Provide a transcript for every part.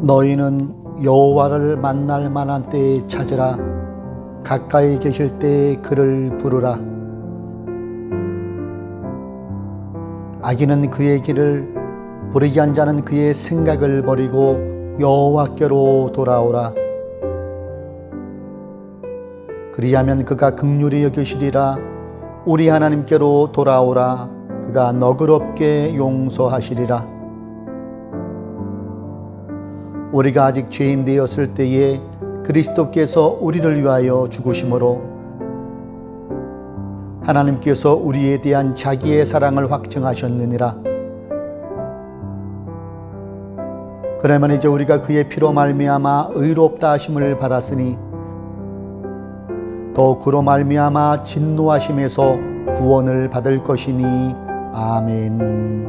너희는 여호와를 만날 만한 때에 찾으라. 가까이 계실 때에 그를 부르라. 악인은 그의 길을, 불의한 자는 그의 생각을 버리고 여호와께로 돌아오라. 그리하면 그가 긍휼히 여기시리라. 우리 하나님께로 돌아오라. 그가 너그럽게 용서하시리라. 우리가 아직 죄인 되었을 때에 그리스도께서 우리를 위하여 죽으심으로 하나님께서 우리에 대한 자기의 사랑을 확증하셨느니라. 그러면 이제 우리가 그의 피로 말미암아 의롭다 하심을 받았으니 또 그로 말미암아 진노하심에서 구원을 받을 것이니. 아멘.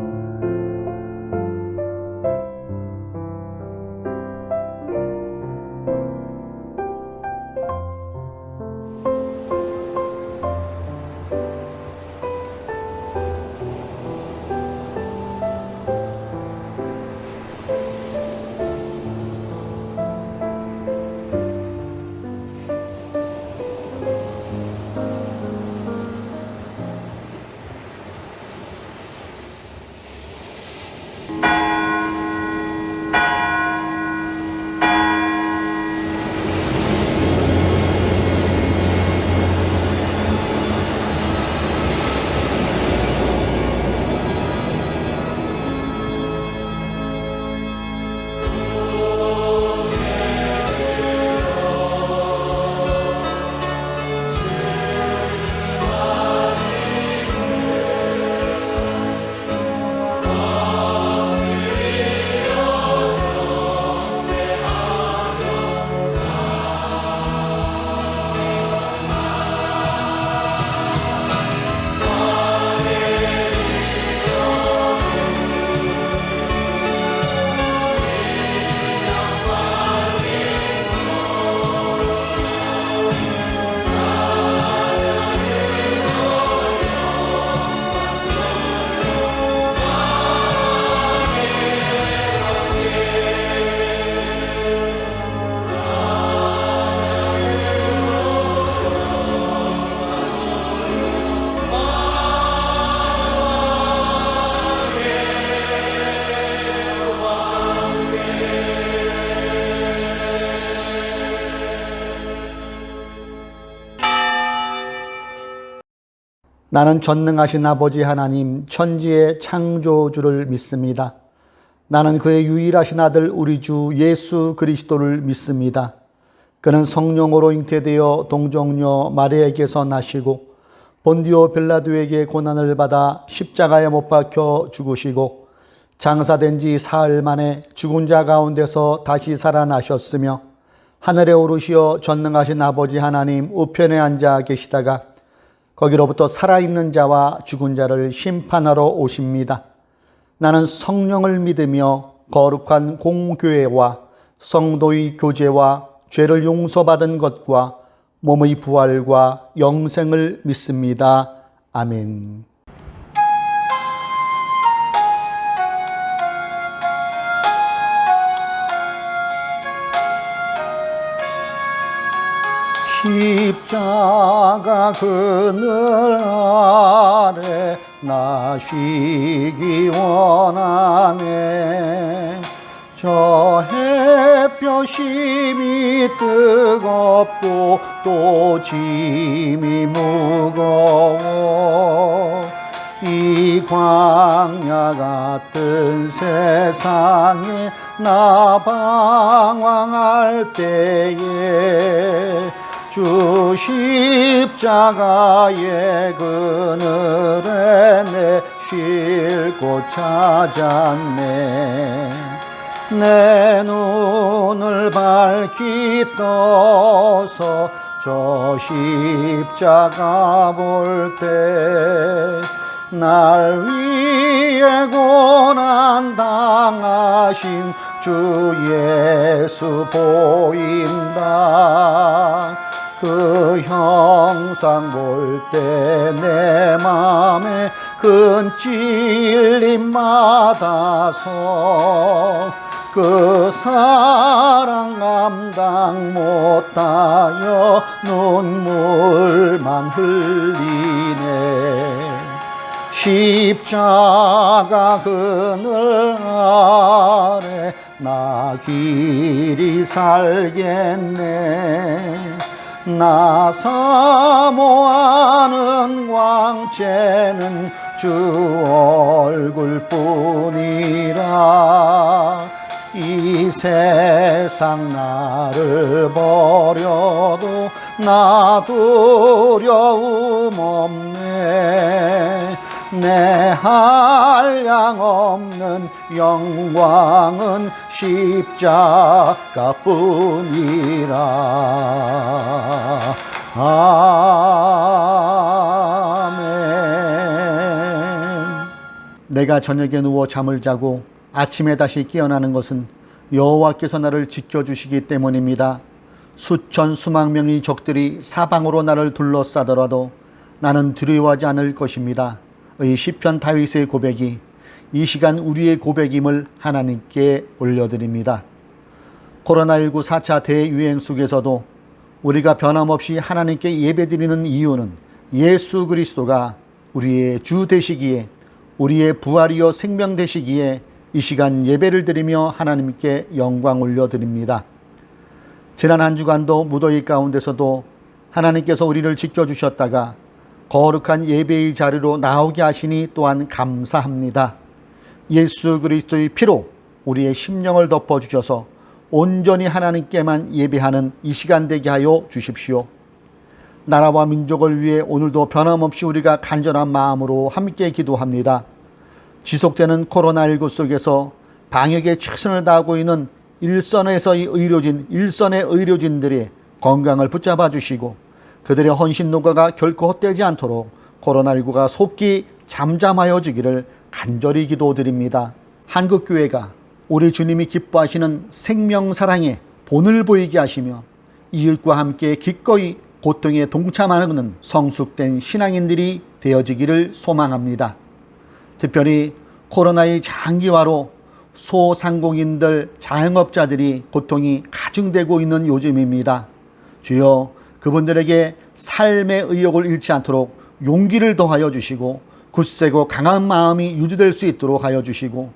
나는 전능하신 아버지 하나님, 천지의 창조주를 믿습니다. 나는 그의 유일하신 아들 우리 주 예수 그리스도를 믿습니다. 그는 성령으로 잉태되어 동정녀 마리아에게서 나시고 본디오 빌라도에게 고난을 받아 십자가에 못 박혀 죽으시고 장사된 지 사흘 만에 죽은 자 가운데서 다시 살아나셨으며 하늘에 오르시어 전능하신 아버지 하나님 우편에 앉아 계시다가 거기로부터 살아있는 자와 죽은 자를 심판하러 오십니다. 나는 성령을 믿으며 거룩한 공교회와 성도의 교제와 죄를 용서받은 것과 몸의 부활과 영생을 믿습니다. 아멘. 십자가 그늘 아래 나 쉬기 원하네. 저 햇볕 심이 뜨겁고 또 짐이 무거워 이 광야 같은 세상에 나 방황할 때에 주 십자가의 그늘에 내 쉴 곳 찾았네. 내 눈을 밝히 떠서 저 십자가 볼 때 날 위해 고난 당하신 주 예수 보인다. 그 형상 볼 때 내 맘에 큰 찔림 받아서 그 사랑 감당 못하여 눈물만 흘리네. 십자가 그늘 아래 나 길이 살겠네. 나 사모하는 광채는 주 얼굴뿐이라. 이 세상 나를 버려도 나 두려움 없네. 내 한량 없는 영광은 십자가뿐이라. 아멘. 내가 저녁에 누워 잠을 자고 아침에 다시 깨어나는 것은 여호와께서 나를 지켜주시기 때문입니다. 수천 수만 명의 적들이 사방으로 나를 둘러싸더라도 나는 두려워하지 않을 것입니다. 이 시편 다윗의 고백이 이 시간 우리의 고백임을 하나님께 올려드립니다. 코로나19 4차 대유행 속에서도 우리가 변함없이 하나님께 예배드리는 이유는 예수 그리스도가 우리의 주 되시기에, 우리의 부활이요 생명 되시기에 이 시간 예배를 드리며 하나님께 영광 올려드립니다. 지난 한 주간도 무더위 가운데서도 하나님께서 우리를 지켜주셨다가 거룩한 예배의 자리로 나오게 하시니 또한 감사합니다. 예수 그리스도의 피로 우리의 심령을 덮어주셔서 온전히 하나님께만 예배하는 이 시간 되게 하여 주십시오. 나라와 민족을 위해 오늘도 변함없이 우리가 간절한 마음으로 함께 기도합니다. 지속되는 코로나19 속에서 방역에 최선을 다하고 있는 일선의 의료진들의 건강을 붙잡아 주시고 그들의 헌신 노가가 결코 헛되지 않도록 코로나19가 속히 잠잠하여 지기를 간절히 기도드립니다. 한국교회가 우리 주님이 기뻐하시는 생명사랑의 본을 보이게 하시며 이웃과 함께 기꺼이 고통에 동참하는 성숙된 신앙인들이 되어지기를 소망합니다. 특별히 코로나의 장기화로 소상공인들, 자영업자들이 고통이 가중되고 있는 요즘입니다. 주여, 그분들에게 삶의 의욕을 잃지 않도록 용기를 더하여 주시고 굳세고 강한 마음이 유지될 수 있도록 하여 주시고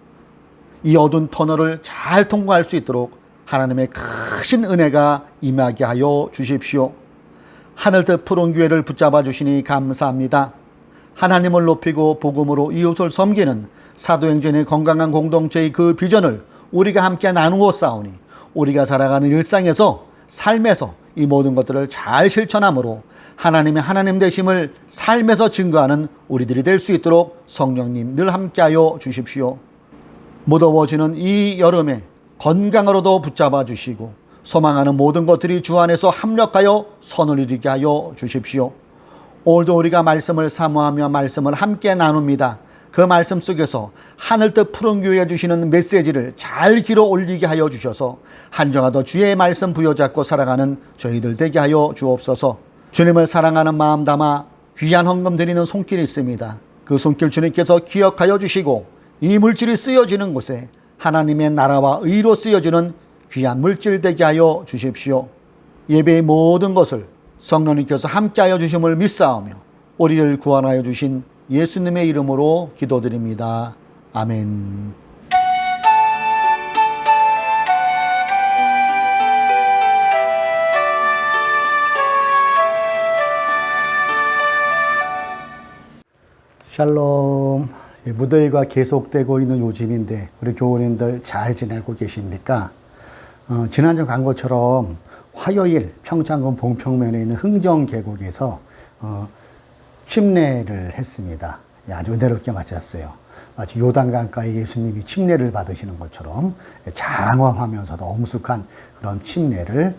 이 어두운 터널을 잘 통과할 수 있도록 하나님의 크신 은혜가 임하게 하여 주십시오. 하늘 뜻 푸른 교회를 붙잡아 주시니 감사합니다. 하나님을 높이고 복음으로 이웃을 섬기는 사도행전의 건강한 공동체의 그 비전을 우리가 함께 나누어 싸우니 우리가 살아가는 일상에서, 삶에서 이 모든 것들을 잘 실천함으로 하나님의 하나님 되심을 삶에서 증거하는 우리들이 될 수 있도록 성령님 늘 함께하여 주십시오. 무더워지는 이 여름에 건강으로도 붙잡아 주시고 소망하는 모든 것들이 주 안에서 합력하여 선을 이루게 하여 주십시오. 오늘도 우리가 말씀을 사모하며 말씀을 함께 나눕니다. 그 말씀 속에서 하늘 뜻 푸른 교회에 주시는 메시지를 잘 길어 올리게 하여 주셔서 한정하도 주의 말씀 부여잡고 살아가는 저희들 되게 하여 주옵소서. 주님을 사랑하는 마음 담아 귀한 헌금 드리는 손길이 있습니다. 그 손길 주님께서 기억하여 주시고 이 물질이 쓰여지는 곳에 하나님의 나라와 의로 쓰여지는 귀한 물질 되게 하여 주십시오. 예배의 모든 것을 성령님께서 함께하여 주심을 믿사오며 우리를 구원하여 주신 예수님의 이름으로 기도드립니다. 아멘. 샬롬. 무더위가 계속되고 있는 요즘인데 우리 교우님들 잘 지내고 계십니까? 지난주 광고처럼 화요일 평창군 봉평면에 있는 흥정계곡에서 침례를 했습니다. 아주 은혜롭게 마쳤어요. 마치 요단강가에 예수님이 침례를 받으시는 것처럼 장황하면서도 엄숙한 그런 침례를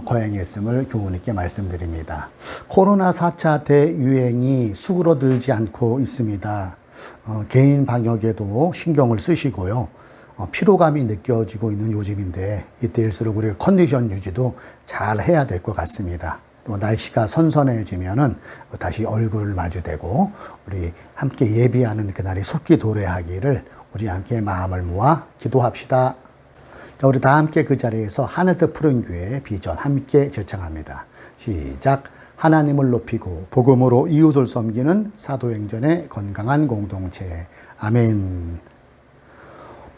거행했음을 교우님께 말씀드립니다. 코로나 4차 대유행이 수그러들지 않고 있습니다. 개인 방역에도 신경을 쓰시고요. 피로감이 느껴지고 있는 요즘인데 이때일수록 우리가 컨디션 유지도 잘 해야 될 것 같습니다. 또 날씨가 선선해지면은 다시 얼굴을 마주대고 우리 함께 예비하는 그날이 속히 도래하기를 우리 함께 마음을 모아 기도합시다. 자, 우리 다 함께 그 자리에서 하늘뜻 푸른 교회의 비전 함께 제창합니다. 시작. 하나님을 높이고 복음으로 이웃을 섬기는 사도행전의 건강한 공동체. 아멘.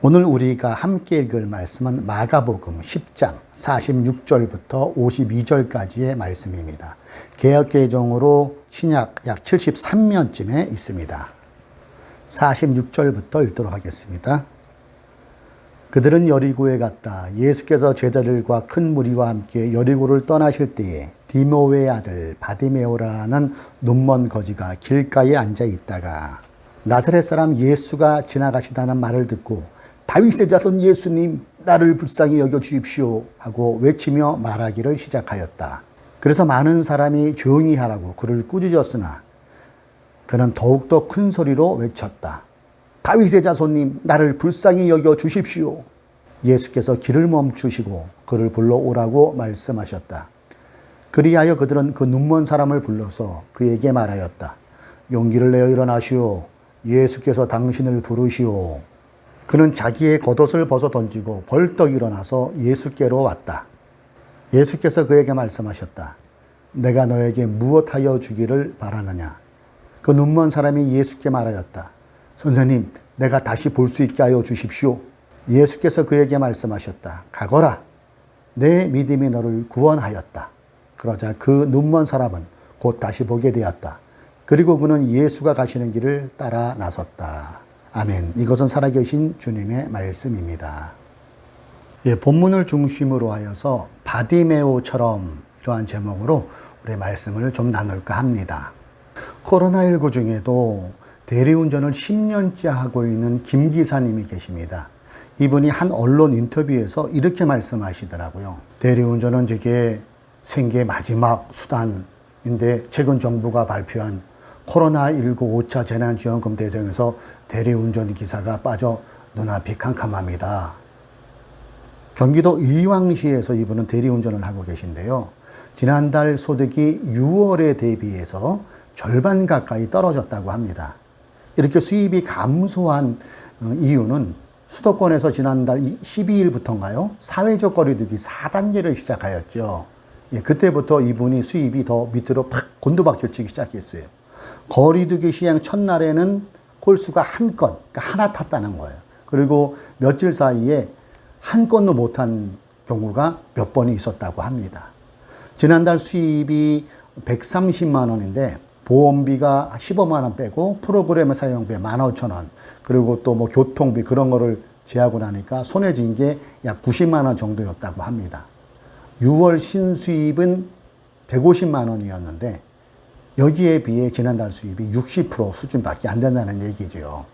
오늘 우리가 함께 읽을 말씀은 마가복음 10장 46절부터 52절까지의 말씀입니다. 개역개정으로 신약 약 73년쯤에 있습니다. 46절부터 읽도록 하겠습니다. 그들은 여리고에 갔다. 예수께서 제자들과 큰 무리와 함께 여리고를 떠나실 때에 디모웨의 아들 바디메오라는 눈먼 거지가 길가에 앉아 있다가 나사렛 사람 예수가 지나가신다는 말을 듣고 다윗의 자손 예수님, 나를 불쌍히 여겨 주십시오 하고 외치며 말하기를 시작하였다. 그래서 많은 사람이 조용히 하라고 그를 꾸짖었으나 그는 더욱더 큰 소리로 외쳤다. 다윗의 자손님, 나를 불쌍히 여겨 주십시오. 예수께서 길을 멈추시고 그를 불러오라고 말씀하셨다. 그리하여 그들은 그 눈먼 사람을 불러서 그에게 말하였다. 용기를 내어 일어나시오. 예수께서 당신을 부르시오. 그는 자기의 겉옷을 벗어 던지고 벌떡 일어나서 예수께로 왔다. 예수께서 그에게 말씀하셨다. 내가 너에게 무엇하여 주기를 바라느냐. 그 눈먼 사람이 예수께 말하였다. 선생님, 내가 다시 볼 수 있게 하여 주십시오. 예수께서 그에게 말씀하셨다. 가거라. 내 믿음이 너를 구원하였다. 그러자 그 눈먼 사람은 곧 다시 보게 되었다. 그리고 그는 예수가 가시는 길을 따라 나섰다. 아멘. 이것은 살아계신 주님의 말씀입니다. 예, 본문을 중심으로 하여서 바디메오처럼 이러한 제목으로 우리 말씀을 좀 나눌까 합니다. 코로나19 중에도 대리운전을 10년째 하고 있는 김 기사님이 계십니다. 이분이 한 언론 인터뷰에서 이렇게 말씀하시더라고요. 대리운전은 저게 생계의 마지막 수단인데 최근 정부가 발표한 코로나19 5차 재난지원금 대상에서 대리운전 기사가 빠져 눈앞이 캄캄합니다. 경기도 의왕시에서 이분은 대리운전을 하고 계신데요. 지난달 소득이 6월에 대비해서 절반 가까이 떨어졌다고 합니다. 이렇게 수입이 감소한 이유는 수도권에서 지난달 12일부터인가요? 사회적 거리두기 4단계를 시작하였죠. 예, 그때부터 이분이 수입이 더 밑으로 팍 곤두박질 치기 시작했어요. 거리두기 시행 첫날에는 콜수가 한 건, 그러니까 하나 탔다는 거예요. 그리고 며칠 사이에 한 건도 못한 경우가 몇 번이 있었다고 합니다. 지난달 수입이 130만 원인데 보험비가 15만 원 빼고 프로그램 사용비 15,000원, 그리고 또 뭐 교통비 그런 거를 제하고 나니까 손에 쥔 게 약 90만 원 정도였다고 합니다. 6월 신수입은 150만 원이었는데 여기에 비해 지난달 수입이 60% 수준밖에 안 된다는 얘기죠.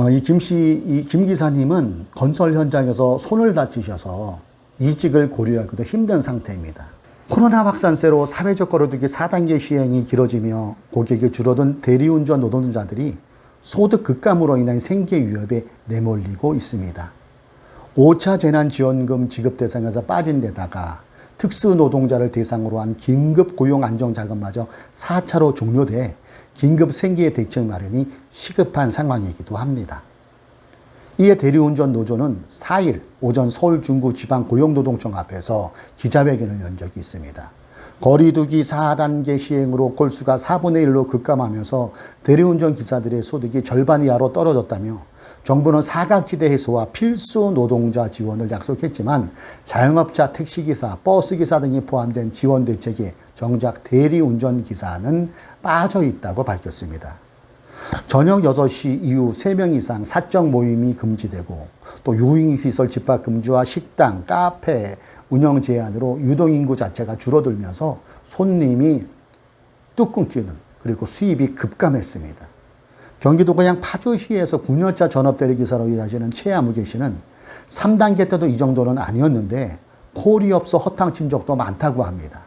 이 김 기사님은 건설 현장에서 손을 다치셔서 이직을 고려하기도 힘든 상태입니다. 코로나 확산세로 사회적 거리두기 4단계 시행이 길어지며 고객이 줄어든 대리운전 노동자들이 소득 급감으로 인한 생계 위협에 내몰리고 있습니다. 5차 재난지원금 지급 대상에서 빠진 데다가 특수노동자를 대상으로 한 긴급 고용 안정자금마저 4차로 종료돼 긴급 생계 대책 마련이 시급한 상황이기도 합니다. 이에 대리운전 노조는 4일 오전 서울 중구 지방고용노동청 앞에서 기자회견을 연 적이 있습니다. 거리두기 4단계 시행으로 콜수가 4분의 1로 급감하면서 대리운전 기사들의 소득이 절반 이하로 떨어졌다며 정부는 사각지대 해소와 필수 노동자 지원을 약속했지만 자영업자, 택시기사, 버스기사 등이 포함된 지원 대책에 정작 대리운전 기사는 빠져 있다고 밝혔습니다. 저녁 6시 이후 3명 이상 사적 모임이 금지되고 또 유흥시설 집합 금지와 식당, 카페 운영 제한으로 유동인구 자체가 줄어들면서 손님이 뚝 끊기는 그리고 수입이 급감했습니다. 경기도 고양 파주시에서 9년차 전업대리기사로 일하시는 최아무개 씨는 3단계 때도 이 정도는 아니었는데 콜이 없어 허탕친 적도 많다고 합니다.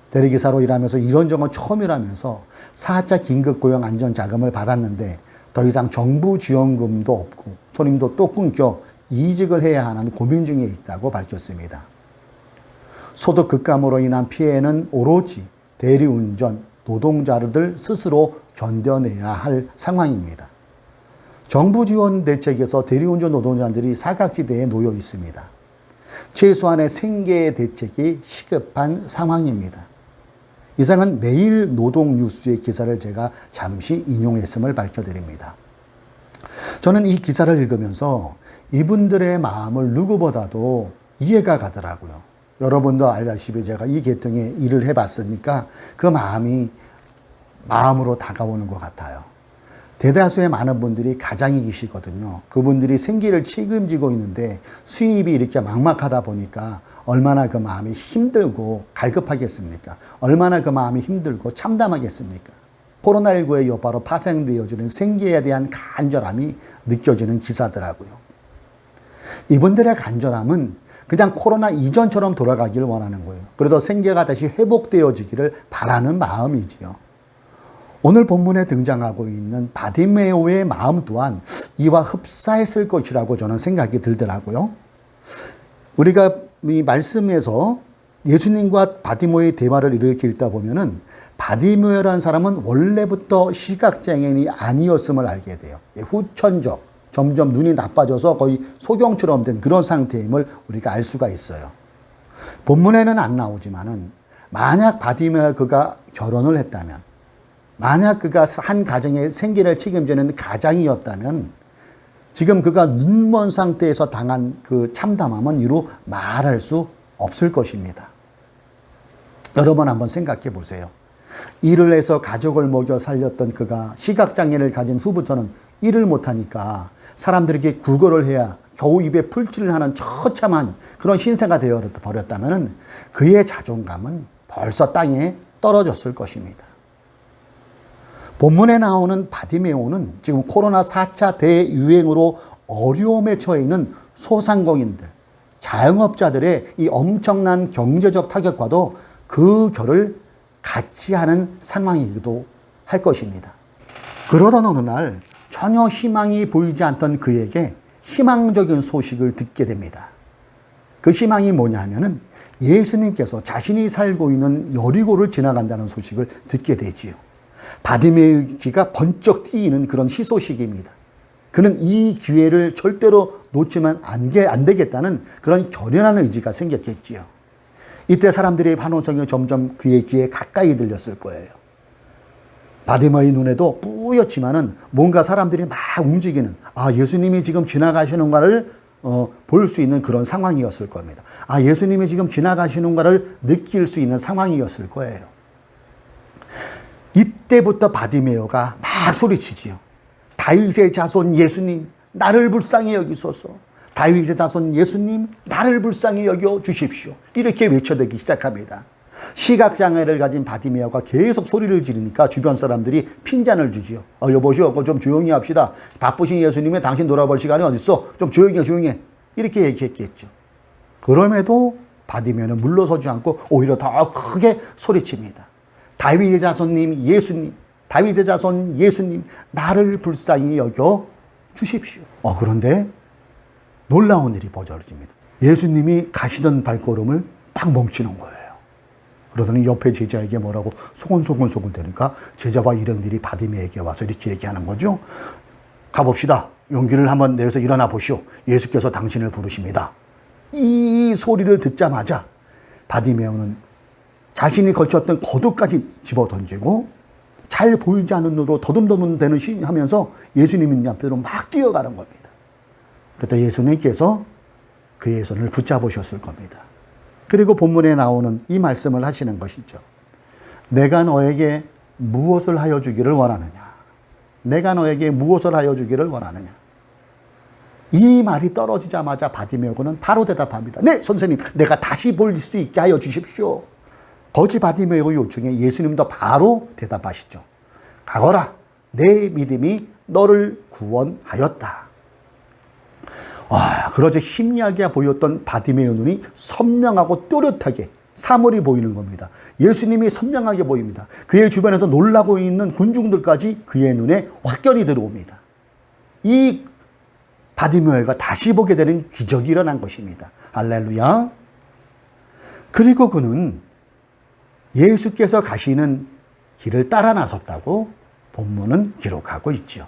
대리기사로 일하면서 이런 적은 처음이라면서 4차 긴급고용 안전자금을 받았는데 더 이상 정부 지원금도 없고 손님도 또 끊겨 이직을 해야 하는 고민 중에 있다고 밝혔습니다. 소득 급감으로 인한 피해는 오로지 대리운전 노동자들 스스로 견뎌내야 할 상황입니다. 정부 지원 대책에서 대리운전 노동자들이 사각지대에 놓여 있습니다. 최소한의 생계 대책이 시급한 상황입니다. 이상은 매일 노동 뉴스의 기사를 제가 잠시 인용했음을 밝혀드립니다. 저는 이 기사를 읽으면서 이분들의 마음을 누구보다도 이해가 가더라고요. 여러분도 알다시피 제가 이 계통의 일을 해봤으니까 그 마음으로 다가오는 것 같아요. 대다수의 많은 분들이 가장이시거든요. 그분들이 생계를 책임지고 있는데 수입이 이렇게 막막하다 보니까 얼마나 그 마음이 힘들고 갈급하겠습니까? 얼마나 그 마음이 힘들고 참담하겠습니까? 코로나19의 여파로 파생되어지는 생계에 대한 간절함이 느껴지는 기사더라고요. 이분들의 간절함은 그냥 코로나 이전처럼 돌아가기를 원하는 거예요. 그래서 생계가 다시 회복되어지기를 바라는 마음이지요. 오늘 본문에 등장하고 있는 바디메오의 마음 또한 이와 흡사했을 것이라고 저는 생각이 들더라고요. 우리가 이 말씀에서 예수님과 바디메오의 대화를 이렇게 읽다 보면은 바디메오라는 사람은 원래부터 시각장애인이 아니었음을 알게 돼요. 후천적, 점점 눈이 나빠져서 거의 소경처럼 된 그런 상태임을 우리가 알 수가 있어요. 본문에는 안 나오지만은 만약 바디메오가 그가 결혼을 했다면, 만약 그가 한 가정의 생계를 책임지는 가장이었다면 지금 그가 눈먼 상태에서 당한 그 참담함은 이루 말할 수 없을 것입니다. 여러분 한번 생각해 보세요. 일을 해서 가족을 먹여 살렸던 그가 시각장애를 가진 후부터는 일을 못하니까 사람들에게 구걸을 해야 겨우 입에 풀칠을 하는 처참한 그런 신세가 되어버렸다면 그의 자존감은 벌써 땅에 떨어졌을 것입니다. 본문에 나오는 바디메오는 지금 코로나 4차 대유행으로 어려움에 처해 있는 소상공인들, 자영업자들의 이 엄청난 경제적 타격과도 그 결을 같이 하는 상황이기도 할 것입니다. 그러던 어느 날 전혀 희망이 보이지 않던 그에게 희망적인 소식을 듣게 됩니다. 그 희망이 뭐냐 하면은 예수님께서 자신이 살고 있는 여리고를 지나간다는 소식을 듣게 되지요. 바디메오의 귀가 번쩍 뜨이는 그런 희소식입니다. 그는 이 기회를 절대로 놓치면 안 되겠다는 그런 결연한 의지가 생겼겠지요. 이때 사람들의 환호성이 점점 그의 귀에 가까이 들렸을 거예요. 바디메오의 눈에도 뿌옇지만은 뭔가 사람들이 막 움직이는, 예수님이 지금 지나가시는가를 볼 수 있는 그런 상황이었을 겁니다. 예수님이 지금 지나가시는가를 느낄 수 있는 상황이었을 거예요. 이때부터 바디메오가 막 소리치지요. 다윗의 자손 예수님, 나를 불쌍히 여기소서. 다윗의 자손 예수님, 나를 불쌍히 여겨 주십시오. 이렇게 외쳐대기 시작합니다. 시각장애를 가진 바디메오가 계속 소리를 지르니까 주변 사람들이 핀잔을 주지요. 여보시오, 좀 조용히 합시다. 바쁘신 예수님이 당신 돌아볼 시간이 어딨어? 좀 조용히 해, 조용히 해. 이렇게 얘기했겠죠. 그럼에도 바디메오는 물러서지 않고 오히려 더 크게 소리칩니다. 다윗의 자손님 예수님, 다윗의 자손 예수님, 나를 불쌍히 여겨 주십시오. 그런데 놀라운 일이 벌어집니다. 예수님이 가시던 발걸음을 딱 멈추는 거예요. 그러더니 옆에 제자에게 뭐라고 소곤소곤 되니까 제자와 일행들이 바디메오에게 와서 이렇게 얘기하는 거죠. 가봅시다. 용기를 한번 내서 일어나 보시오. 예수께서 당신을 부르십니다. 이 소리를 듣자마자 바디메오는 자신이 걸쳤던 겉옷까지 집어 던지고 잘 보이지 않는 눈으로 더듬더듬 하면서 예수님 앞으로 막 뛰어가는 겁니다. 그때 예수님께서 그의 손을 붙잡으셨을 겁니다. 그리고 본문에 나오는 이 말씀을 하시는 것이죠. 내가 너에게 무엇을 하여 주기를 원하느냐? 내가 너에게 무엇을 하여 주기를 원하느냐? 이 말이 떨어지자마자 바디메오는 바로 대답합니다. 네, 선생님, 내가 다시 볼 수 있게 하여 주십시오. 거지 바디메오의 요청에 예수님도 바로 대답하시죠. 가거라, 내 믿음이 너를 구원하였다. 그러자 희미하게 보였던 바디메오 눈이 선명하고 또렷하게 사물이 보이는 겁니다. 예수님이 선명하게 보입니다. 그의 주변에서 놀라고 있는 군중들까지 그의 눈에 확연히 들어옵니다. 이 바디메오가 다시 보게 되는 기적이 일어난 것입니다. 할렐루야. 그리고 그는 예수께서 가시는 길을 따라 나섰다고 본문은 기록하고 있죠.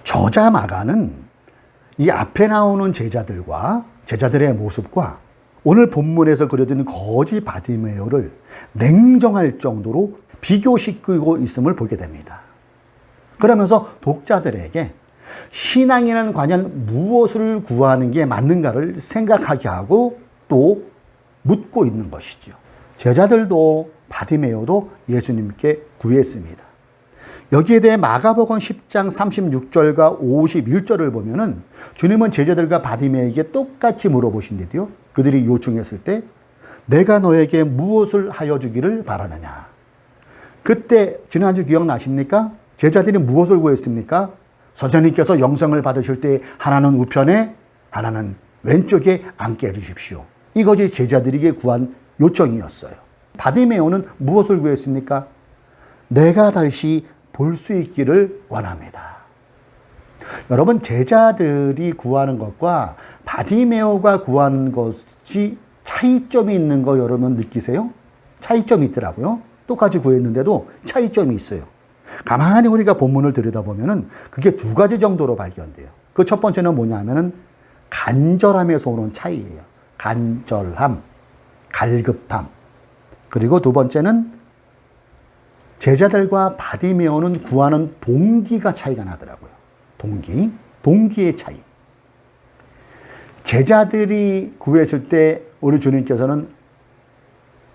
저자 마가는 이 앞에 나오는 제자들의 모습과 오늘 본문에서 그려진 거지 바디메오를 냉정할 정도로 비교시키고 있음을 보게 됩니다. 그러면서 독자들에게 신앙인은 과연 무엇을 구하는 게 맞는가를 생각하게 하고 또 묻고 있는 것이죠. 제자들도 바디메오도 예수님께 구했습니다. 여기에 대해 마가복음 10장 36절과 51절을 보면은 주님은 제자들과 바디메오에게 똑같이 물어보신데도요. 그들이 요청했을 때 내가 너에게 무엇을 하여 주기를 바라느냐. 그때 지난주 기억나십니까? 제자들이 무엇을 구했습니까? 선생님께서 영생을 받으실 때 하나는 우편에 하나는 왼쪽에 앉게 해주십시오. 이것이 제자들에게 구한 요청이었어요. 바디메오는 무엇을 구했습니까? 내가 다시 볼 수 있기를 원합니다. 여러분, 제자들이 구하는 것과 바디메오가 구하는 것이 차이점이 있는 거 여러분 느끼세요? 차이점이 있더라고요. 똑같이 구했는데도 차이점이 있어요. 가만히 우리가 본문을 들여다보면은 그게 두 가지 정도로 발견돼요. 그 첫 번째는 뭐냐면은 간절함에서 오는 차이예요. 간절함, 갈급함. 그리고 두 번째는 제자들과 바디메오는 구하는 동기가 차이가 나더라고요. 동기의 차이. 제자들이 구했을 때 우리 주님께서는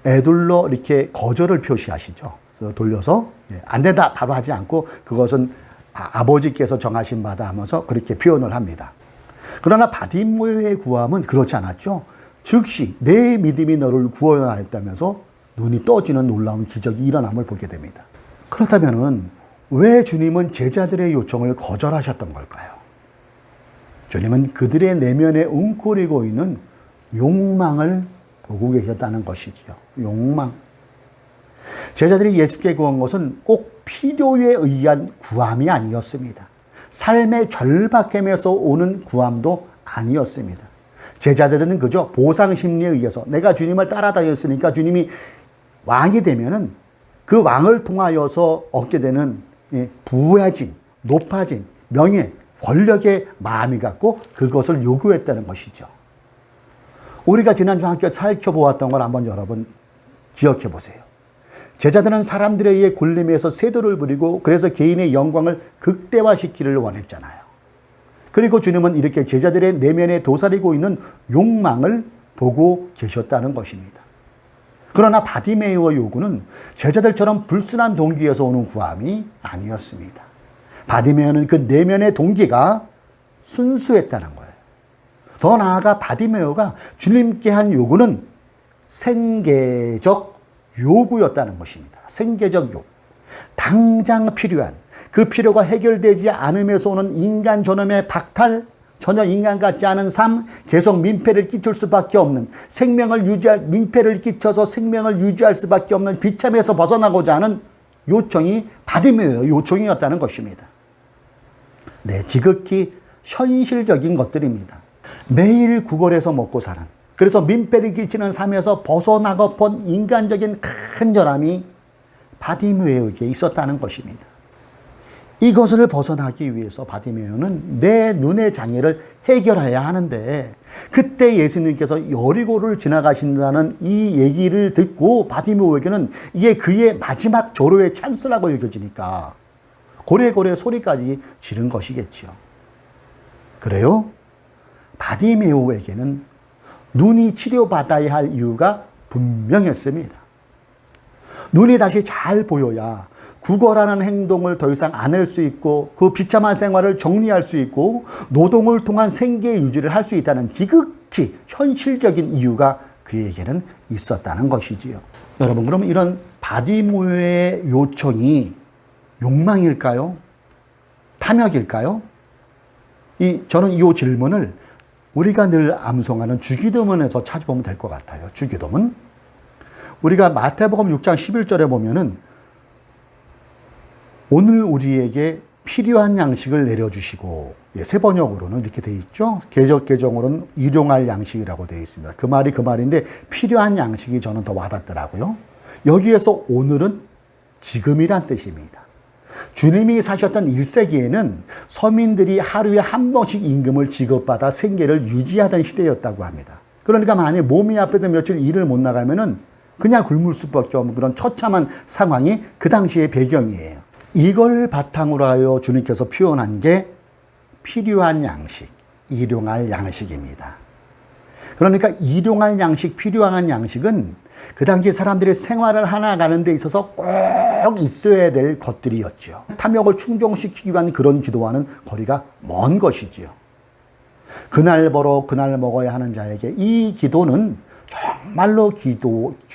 애둘러 이렇게 거절을 표시하시죠. 그래서 돌려서 안 된다 바로 하지 않고 그것은 아버지께서 정하신 바다 하면서 그렇게 표현을 합니다. 그러나 바디메오의 구함은 그렇지 않았죠. 즉시 내 믿음이 너를 구원하였다면서 눈이 떠지는 놀라운 기적이 일어남을 보게 됩니다. 그렇다면 왜 주님은 제자들의 요청을 거절하셨던 걸까요? 주님은 그들의 내면에 웅크리고 있는 욕망을 보고 계셨다는 것이지요. 욕망. 제자들이 예수께 구한 것은 꼭 필요에 의한 구함이 아니었습니다. 삶의 절박함에서 오는 구함도 아니었습니다. 제자들은 그저 보상 심리에 의해서 내가 주님을 따라다녔으니까 주님이 왕이 되면은 그 왕을 통하여서 얻게 되는 부해짐, 높아짐, 명예, 권력의 마음이 갖고 그것을 요구했다는 것이죠. 우리가 지난주 함께 살펴보았던 걸 한번 여러분 기억해 보세요. 제자들은 사람들에 의해 굴림에서 세도를 부리고 그래서 개인의 영광을 극대화시키기를 원했잖아요. 그리고 주님은 이렇게 제자들의 내면에 도사리고 있는 욕망을 보고 계셨다는 것입니다. 그러나 바디메오의 요구는 제자들처럼 불순한 동기에서 오는 구함이 아니었습니다. 바디메오는 그 내면의 동기가 순수했다는 거예요. 더 나아가 바디메오가 주님께 한 요구는 생계적 요구였다는 것입니다. 생계적 요구. 당장 필요한 그 필요가 해결되지 않음에서 오는 인간 존엄의 박탈, 전혀 인간 같지 않은 삶, 계속 민폐를 끼칠 수밖에 없는 민폐를 끼쳐서 생명을 유지할 수밖에 없는 비참에서 벗어나고자 하는 요청이 바디메오의 요청이었다는 것입니다. 네, 지극히 현실적인 것들입니다. 매일 구걸해서 먹고 사는, 그래서 민폐를 끼치는 삶에서 벗어나고픈 인간적인 간절함이 바디메오에게 있었다는 것입니다. 이것을 벗어나기 위해서 바디메오는 내 눈의 장애를 해결해야 하는데 그때 예수님께서 여리고를 지나가신다는 이 얘기를 듣고 바디메오에게는 이게 그의 마지막 조로의 찬스라고 여겨지니까 고래고래 소리까지 지른 것이겠죠. 그래요? 바디메오에게는 눈이 치료받아야 할 이유가 분명했습니다. 눈이 다시 잘 보여야 구걸하는 행동을 더 이상 안 할 수 있고 그 비참한 생활을 정리할 수 있고 노동을 통한 생계 유지를 할 수 있다는 지극히 현실적인 이유가 그에게는 있었다는 것이지요. 여러분, 그러면 이런 바디메오의 요청이 욕망일까요? 탐욕일까요? 저는 이 질문을 우리가 늘 암송하는 주기도문에서 찾아보면 될 것 같아요. 주기도문. 우리가 마태복음 6장 11절에 보면은 오늘 우리에게 필요한 양식을 내려주시고, 새 번역으로는 이렇게 되어 있죠. 개적 개정으로는 일용할 양식이라고 되어 있습니다. 그 말인데 필요한 양식이 저는 더 와닿더라고요. 여기에서 오늘은 지금이란 뜻입니다. 주님이 사셨던 1세기에는 서민들이 하루에 한 번씩 임금을 지급받아 생계를 유지하던 시대였다고 합니다. 그러니까 만약 몸이 아파서 며칠 일을 못 나가면은 그냥 굶을 수밖에 없는 그런 처참한 상황이 그 당시의 배경이에요. 이걸 바탕으로 하여 주님께서 표현한 게 필요한 양식, 일용할 양식입니다. 그러니까 일용할 양식, 필요한 양식은 그 당시 사람들이 생활을 하나가는 데 있어서 꼭 있어야 될 것들이었죠. 탐욕을 충족시키기 위한 그런 기도와는 거리가 먼 것이지요. 그날 벌어 그날 먹어야 하는 자에게 이 기도는 정말로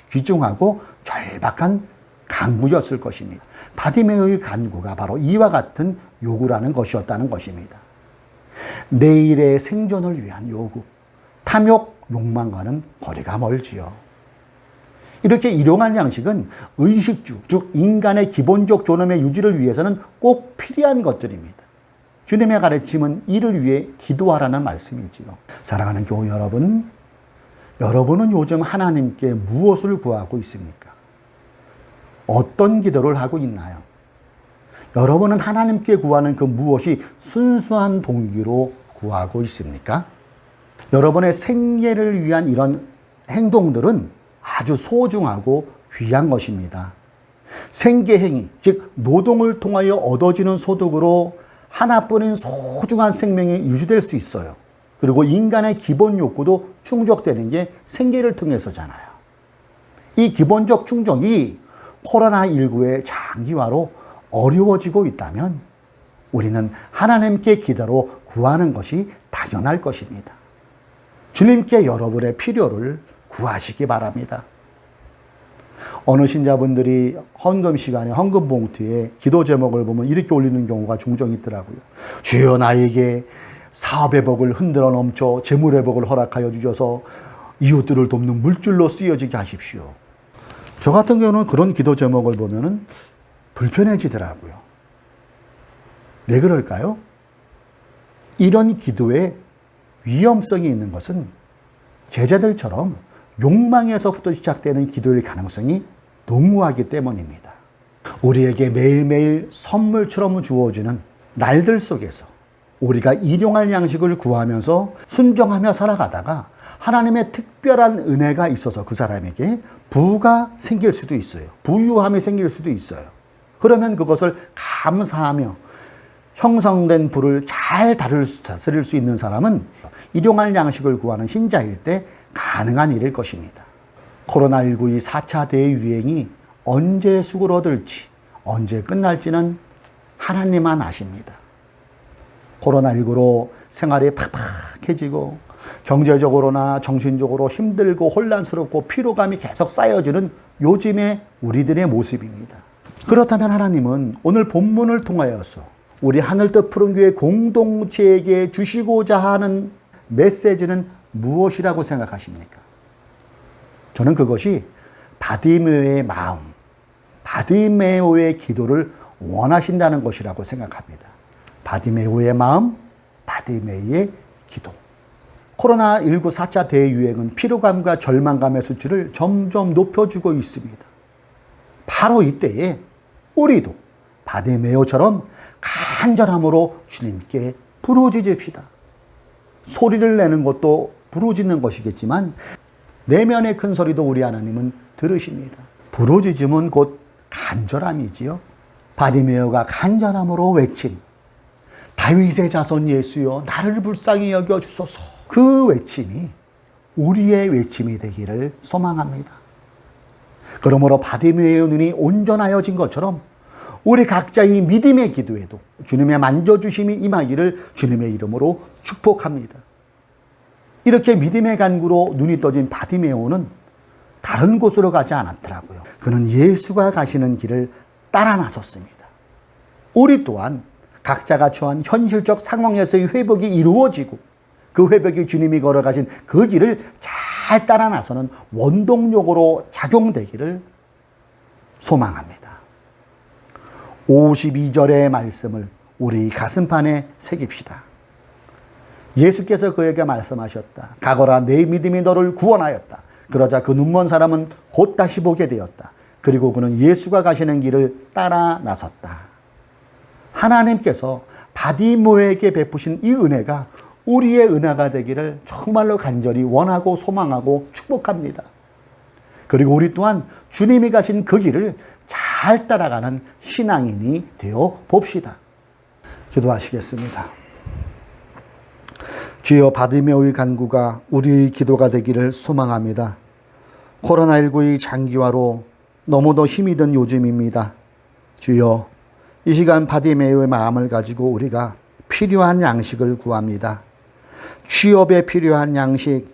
귀중하고 절박한 간구였을 것입니다. 바디메오의 간구가 바로 이와 같은 요구라는 것이었다는 것입니다. 내일의 생존을 위한 요구, 탐욕, 욕망과는 거리가 멀지요. 이렇게 일용할 양식은 의식주, 즉 인간의 기본적 존엄의 유지를 위해서는 꼭 필요한 것들입니다. 주님의 가르침은 이를 위해 기도하라는 말씀이지요. 사랑하는 교우 여러분, 여러분은 요즘 하나님께 무엇을 구하고 있습니까? 어떤 기도를 하고 있나요? 여러분은 하나님께 구하는 그 무엇이 순수한 동기로 구하고 있습니까? 여러분의 생계를 위한 이런 행동들은 아주 소중하고 귀한 것입니다. 생계행위, 즉 노동을 통하여 얻어지는 소득으로 하나뿐인 소중한 생명이 유지될 수 있어요. 그리고 인간의 기본 욕구도 충족되는 게 생계를 통해서잖아요. 이 기본적 충족이 코로나19의 장기화로 어려워지고 있다면 우리는 하나님께 기도로 구하는 것이 당연할 것입니다. 주님께 여러분의 필요를 구하시기 바랍니다. 어느 신자분들이 헌금 시간에 헌금 봉투에 기도 제목을 보면 이렇게 올리는 경우가 종종 있더라고요. 주여 나에게 사업의 복을 흔들어 넘쳐 재물의 복을 허락하여 주셔서 이웃들을 돕는 물줄로 쓰여지게 하십시오. 저 같은 경우는 그런 기도 제목을 보면은 불편해지더라고요. 왜 그럴까요? 이런 기도에 위험성이 있는 것은 제자들처럼 욕망에서부터 시작되는 기도일 가능성이 농후하기 때문입니다. 우리에게 매일매일 선물처럼 주어지는 날들 속에서 우리가 일용할 양식을 구하면서 순종하며 살아가다가 하나님의 특별한 은혜가 있어서 그 사람에게 부가 생길 수도 있어요. 부유함이 생길 수도 있어요. 그러면 그것을 감사하며 형성된 부를 잘 다스릴 수 있는 사람은 일용할 양식을 구하는 신자일 때 가능한 일일 것입니다. 코로나19의 4차 대유행이 언제 수그러들지 언제 끝날지는 하나님만 아십니다. 코로나19로 생활이 팍팍해지고 경제적으로나 정신적으로 힘들고 혼란스럽고 피로감이 계속 쌓여지는 요즘의 우리들의 모습입니다. 그렇다면 하나님은 오늘 본문을 통하여서 우리 하늘뜻 푸른교회 공동체에게 주시고자 하는 메시지는 무엇이라고 생각하십니까? 저는 그것이 바디메오의 마음, 바디메오의 기도를 원하신다는 것이라고 생각합니다. 바디메오의 마음, 바디메오의 기도. 코로나19 4차 대유행은 피로감과 절망감의 수치를 점점 높여주고 있습니다. 바로 이때에 우리도 바디메오처럼 간절함으로 주님께 부르짖읍시다. 소리를 내는 것도 부르짖는 것이겠지만 내면의 큰 소리도 우리 하나님은 들으십니다. 부르짖음은 곧 간절함이지요. 바디메오가 간절함으로 외친 다윗의 자손 예수여 나를 불쌍히 여겨 주소서. 그 외침이 우리의 외침이 되기를 소망합니다. 그러므로 바디메오의 눈이 온전하여진 것처럼 우리 각자의 믿음의 기도에도 주님의 만져주심이 임하기를 주님의 이름으로 축복합니다. 이렇게 믿음의 간구로 눈이 떠진 바디메오는 다른 곳으로 가지 않았더라고요. 그는 예수가 가시는 길을 따라 나섰습니다. 우리 또한 각자가 처한 현실적 상황에서의 회복이 이루어지고 그 회복이 주님이 걸어가신 그 길을 잘 따라 나서는 원동력으로 작용되기를 소망합니다. 52절의 말씀을 우리 가슴판에 새깁시다. 예수께서 그에게 말씀하셨다. 가거라 내 믿음이 너를 구원하였다. 그러자 그 눈먼 사람은 곧 다시 보게 되었다. 그리고 그는 예수가 가시는 길을 따라 나섰다. 하나님께서 바디메오에게 베푸신 이 은혜가 우리의 은혜가 되기를 정말로 간절히 원하고 소망하고 축복합니다. 그리고 우리 또한 주님이 가신 그 길을 잘 따라가는 신앙인이 되어 봅시다. 기도하시겠습니다. 주여, 바디메오의 간구가 우리의 기도가 되기를 소망합니다. 코로나19의 장기화로 너무도 힘이 든 요즘입니다. 주여, 이 시간 바디메오의 마음을 가지고 우리가 필요한 양식을 구합니다. 취업에 필요한 양식,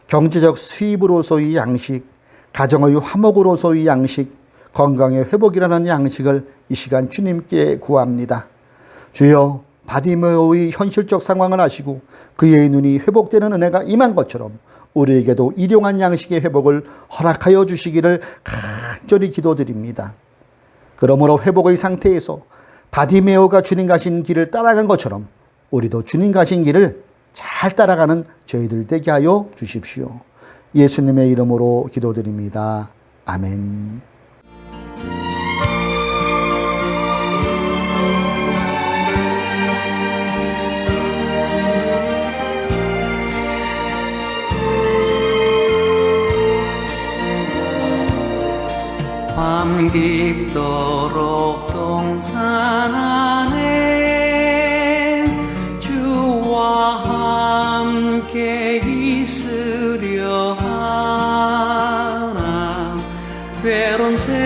경제적 수입으로서의 양식, 가정의 화목으로서의 양식, 건강의 회복이라는 양식을 이 시간 주님께 구합니다. 주여, 바디메오의 현실적 상황을 아시고 그의 눈이 회복되는 은혜가 임한 것처럼 우리에게도 일용한 양식의 회복을 허락하여 주시기를 간절히 기도드립니다. 그러므로 회복의 상태에서 바디메오가 주님 가신 길을 따라간 것처럼 우리도 주님 가신 길을 잘 따라가는 저희들 되게 하여 주십시오. 예수님의 이름으로 기도드립니다. 아멘. 밤 깊도록 동산 안에 주와 함께 있으려 하나 괴로운 세상에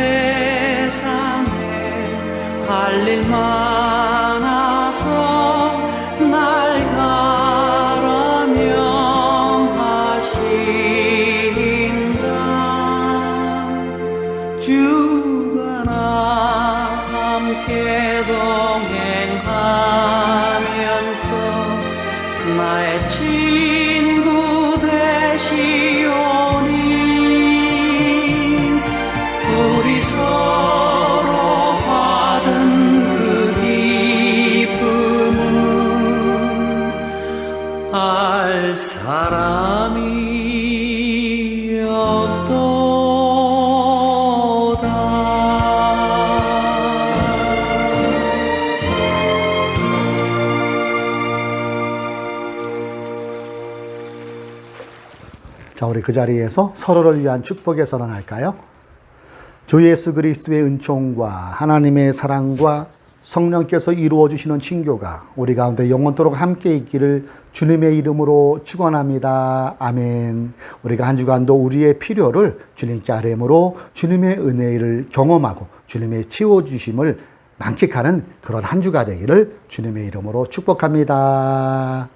할 일 많아서 날 가라명하신다. 주가 나 함께 동행하면서 나의 친구 되시오니 우리 서로 받은 그 기쁨은 알 사람이 없도다. 자, 우리 그 자리에서 서로를 위한 축복의 선언할까요? 주 예수 그리스도의 은총과 하나님의 사랑과 성령께서 이루어 주시는 친교가 우리 가운데 영원토록 함께 있기를 주님의 이름으로 축원합니다. 아멘. 우리가 한 주간도 우리의 필요를 주님께 아뢰므로 주님의 은혜를 경험하고 주님의 채워주심을 만끽하는 그런 한 주가 되기를 주님의 이름으로 축복합니다.